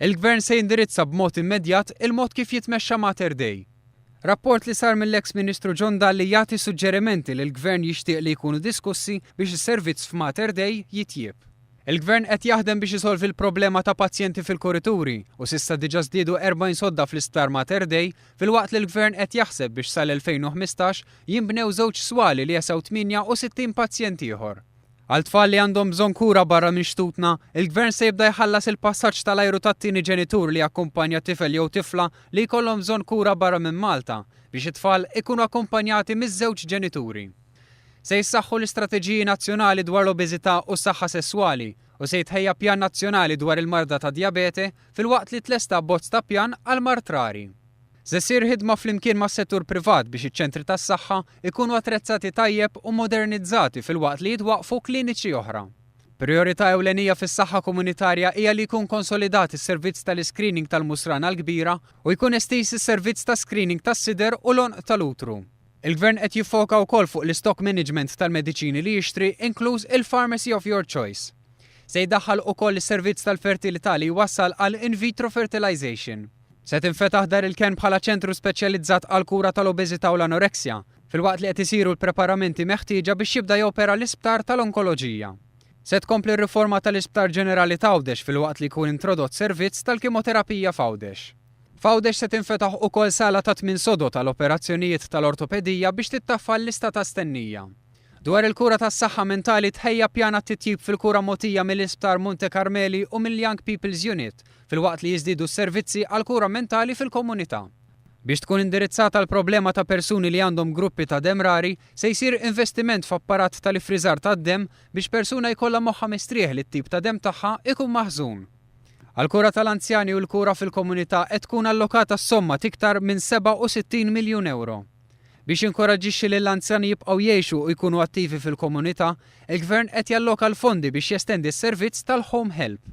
Il-Gvern se jindirizza b'mod immedjat il-mod kif jitmexxa Mater Dei. Rapport li sar mill-eks Ministru John Dalli jagħti suġġerimenti li l-Gvern jixtieq li jkunu diskussi biex is-servizz f'Mater Dei jitjieb. Il-Gvern qed jaħdem biex isolvi l-problema ta' pazjenti fil-kurituri u s'issa diġà żdiedu 40 sodda fl-isptar Mater Dei filwaqt li l-Gvern qed jaħseb biex sal-2015 jinbnew żewġ swali li jesew 68 pazjent ieħor. Għal tfal li għandhom bżonn kura barra minn xtutna, il-Gvern se jibda jħallas il-passaġġ tal-ajru tat-tieni ġenitur li jakkumpanja tifel jew tifla li jkollhom bżonn kura barra minn Malta biex it-tfal ikunu akkumpanjati miż-żewġ ġenituri. Se jissaħħu l-istrateġiji nazzjonali dwar l-obeżità u s-saħħa sesswali u se jitħejja pjan nazzjonali dwar il-marda ta' dijabete filwaqt li tlesta abbozz ta' pjan għal mart rari. Se ssir ħidma flimkien mas-settur privat biex iċ-ċentri tas-saħħa ikunu attrezzati tajjeb u modernizzati filwaqt li jitwaqfu kliniċi oħra. Priorità ewlenija fis-saħħa komunitarja hija li jkun konsolidat is-servizz tal-iskrining tal-musrana l-kbira u jkun estiż is-servizz ta' screening tas-sider u l-onq tal-utru. Il-Gvern qed jiffoka wkoll fuq l-stock management tal-mediċini li jixtri inkluż il-Pharmacy of Your Choice. Se jdaħħal ukoll is-servizz tal-fertilità li jwassal għal in vitro fertilization. Se tinfetaħ dar il-kien bħala ċentru speċjalizzat għal kura tal-obeżità u l-anoreksja, filwaqt li qed isiru l-preparamenti meħtieġa biex jibda jopera l-isptar tal-onkoloġija. Se tkompli r-riforma tal-Isptar Ġenerali F'Għawdex filwaqt li jkun introdott servizz tal-kimoterapija f'Għawdex. F'Għawdex se tinfetaħ ukoll sala ta' 8 sodod tal-operazzjonijiet tal-ortopedija biex tittaffa l-lista ta' stennija. Dwar il-kura tas-saħħa mentali tħejja pjana titjib fil-kura mogħtija mill-Isptar Monte Carmeli u mill-Young People's Unit filwaqt li jiżdiedu s-servizzi għal kura mentali fil-komunità. Biex tkun indirizzata l-problema ta' persuni li għandhom gruppi ta' dem rari, se jsir investiment f'apparat tal-ifriżar tad-dem biex persuna jkollha moħħa mistrieħ li t-tip ta' dem tagħha ikun maħżun. Għal-kura tal-anzjani u l-kura fil-komunità qed tkun allokata somma tiktar minn 67 miljun euro. Biex inkoraġġixxi li l-anzjani jibqgħu jgħixu u jkunu attivi fil-komunità, il-Gvern qed jalloka l-fondi biex jestendi s-servizz tal-Home Help.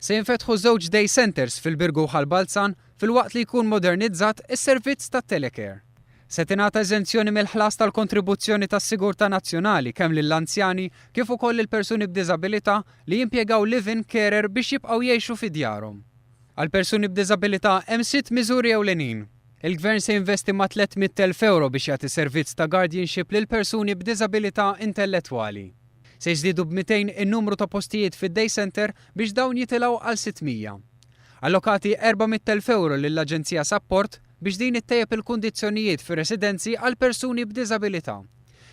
Se jinfetħu żewġ day centers fil-Birgu Balzan filwaqt li jkun modernizzat is-servizz tat-telecare. Se tingħata eżenzjoni mill-ħlas tal-kontribuzzjoni tas-Sigurtà Nazzjonali kemm lill-anzjani kif ukoll il-persuni b'diżabilità li jimpjegaw live-in carer biex jibqgħu jgħixu fi djarhom. Għal persuni b'diżabilità hemm 6 miżuri ewlenin. Il-Gvern se jinvesti ma' 300,000 euro biex jagħti servizz ta' guardianship lil persuni b'diżabilità intellettwali. Se jżdiedu b'200 in-numru ta' postijiet fid-day center biex dawn jitilgħu għal 600. Allokati 400,000 euro lill-Aġenzija Support biex din ittejjeb il-kundizzjonijiet fir-residenzi għal persuni b'diżabilità.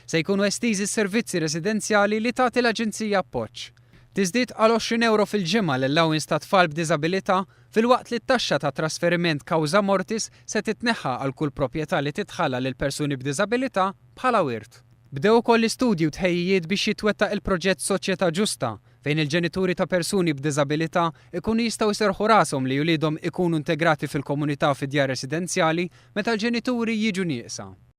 Se jkunu estiżi s-servizzi residenzjali li tagħti l-Aġenzija appoġġ. Tiżdied għal 20 euro fil-ġimgħa l-allowance ta' tfal b'diżabilità filwaqt li t-taxxa ta' trasferiment kawża mortis se titneħħa għal kull proprjetà li titħalla lil persuni b'diżabilità bħala wirt. Bdew ukoll l-istudju tħejjiet biex jitwettaq il-proġett Soċjetà Ġusta fejn il-ġenituri ta' persuni b'diżabilità ikunu jistgħu jserħu rashom li wliedhom ikunu integrati fil-komunità fid-djar residenzjali meta l-ġenituri jiġu nieqsa.